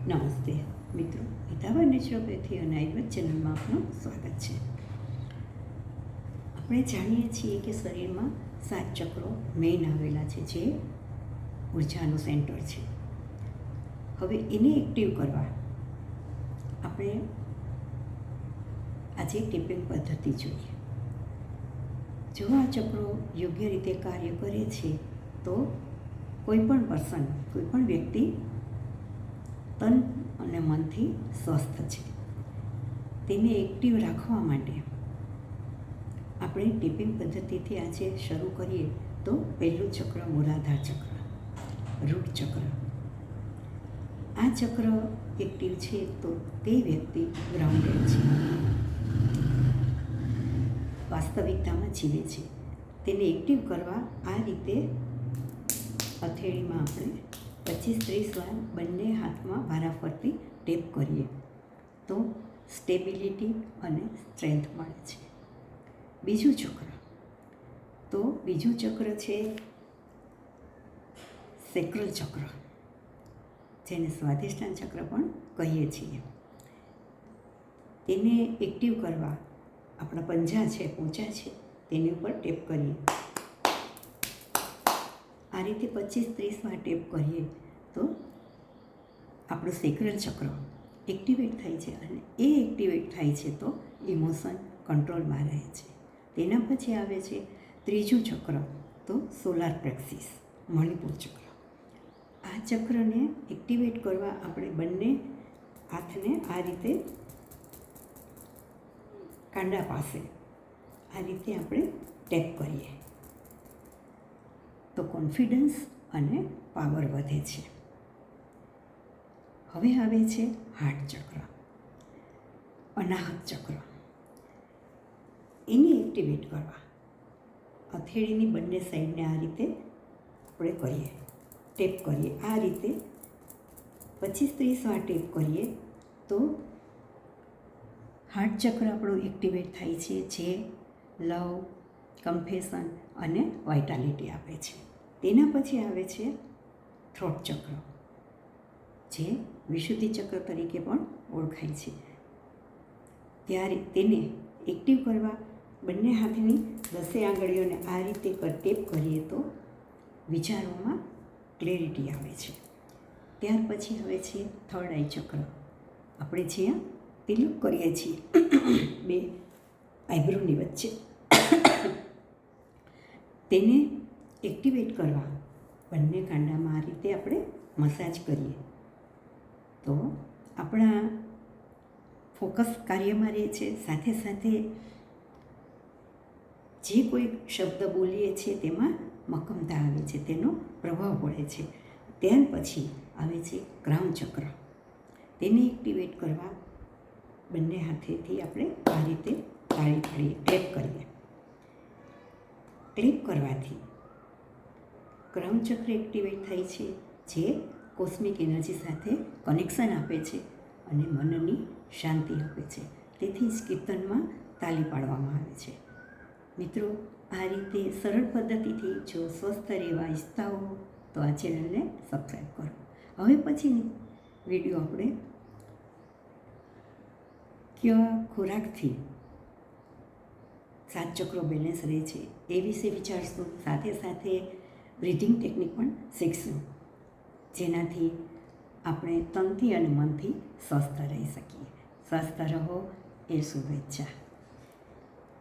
નમસ્તે મિત્રો, હિતાબા નેચરોપેથી અને આયુર્વેદ ચેનલમાં આપનું સ્વાગત છે. આપણે જાણીએ છીએ કે શરીરમાં 7 ચક્રો મેઇન આવેલા છે, જે ઉર્જાનું સેન્ટર છે. હવે એને એક્ટિવ કરવા આપણે આજે ટીપિંગ પદ્ધતિ જોઈએ. જો આ ચક્રો યોગ્ય રીતે કાર્ય કરે છે તો કોઈપણ પર્સન, કોઈપણ વ્યક્તિ તન અને મનથી સ્વસ્થ છે. તેને એક્ટિવ રાખવા માટે આપણે ટીપિંગ પદ્ધતિથી આજે શરૂ કરીએ તો પહેલું ચક્ર મૂલાધાર ચક્ર, રૂટ ચક્ર. આ ચક્ર એક્ટિવ છે તો તે વ્યક્તિ ગ્રાઉન્ડેડ છે, વાસ્તવિકતામાં જીવે છે. તેને એક્ટિવ કરવા આ રીતે હથેળીમાં આપણે 25-30 વાર બંને હાથમાં વારાફરતી ટેપ કરીએ તો સ્ટેબિલિટી અને સ્ટ્રેન્થ મળે છે. બીજું ચક્ર છે સેક્રલ ચક્ર, જેને સ્વાધિષ્ઠાન ચક્ર પણ કહીએ છીએ. તેને એક્ટિવ કરવા આપણા પંજા છે, પૂંછા છે, તેની ઉપર ટેપ કરીએ. આ રીતે 25-30 વાર ટેપ કરીએ તો આપણું સેક્રલ ચક્ર એક્ટિવેટ થાય છે, અને એ એક્ટિવેટ થાય છે તો ઇમોશન કંટ્રોલમાં રહે છે. તેના પછી આવે છે ત્રીજું ચક્ર, તો સોલાર પ્લેક્સિસ, મણિપુર ચક્ર. આ ચક્રને એક્ટિવેટ કરવા આપણે બંને હાથને આ રીતે કાંડા પાસે આ રીતે આપણે ટેપ કરીએ તો કોન્ફિડન્સ અને પાવર વધે છે. હવે આવે છે હાર્ટ ચક્ર, અનાહત ચક્ર. એને એક્ટિવેટ કરવા હથેળીની બંને સાઈડને આ રીતે આપણે કરીએ, ટેપ કરીએ. આ રીતે 25-30 વાર ટેપ કરીએ તો હાર્ટ ચક્ર આપણું એક્ટિવેટ થાય છે, જે લવ, કમ્ફેશન અને વાઇટાલિટી આપે છે. તેના પછી આવે છે થ્રોટ ચક્ર, જે વિશુદ્ધિ ચક્ર તરીકે પણ ઓળખાય છે. ત્યારે તેને એક્ટિવ કરવા બંને હાથની 10 આંગળીઓને આ રીતે ટેપ કરીએ તો વિચારોમાં ક્લેરિટી આવે છે. ત્યાર પછી આવે છે થર્ડ આઈ ચક્ર. આપણે જ્યાં તિલક કરીએ છીએ બે આઈબ્રોની વચ્ચે, તેને એક્ટિવેટ કરવા બંને કાંડામાં આ રીતે આપણે મસાજ કરીએ તો આપણા ફોકસ કાર્યમાં રહે છે. સાથે સાથે જે કોઈ શબ્દ બોલીએ છીએ તેમાં મક્કમતા આવે છે, તેનો પ્રભાવ પડે છે. ત્યાર પછી આવે છે ક્રાઉન ચક્ર. તેને એક્ટિવેટ કરવા બંને હાથેથી આપણે આ રીતે તાળી પાડીએ, ક્લેપ કરીએ. ક્લેપ કરવાથી ક્રાઉન ચક્ર એક્ટિવેટ થાય છે, જે કોસ્મિક એનર્જી સાથે કનેક્શન આપે છે અને મનની શાંતિ આપે છે. તેથી જ કીર્તનમાં તાલી પાડવામાં આવે છે. મિત્રો, આ રીતે સરળ પદ્ધતિથી જો સ્વસ્થ રહેવા ઈચ્છતા હો તો આ ચેનલને સબસ્ક્રાઈબ કરો. હવે પછીની વિડીયો આપણે કયા ખોરાકથી 7 ચક્રો બેલેન્સ રહે છે એ વિશે વિચારશું. સાથે સાથે બ્રીથિંગ ટેકનિક પણ શીખશું, જેનાથી આપણે તનથી અને મનથી સ્વસ્થ રહી શકીએ. સ્વસ્થ રહો એ શુભેચ્છા.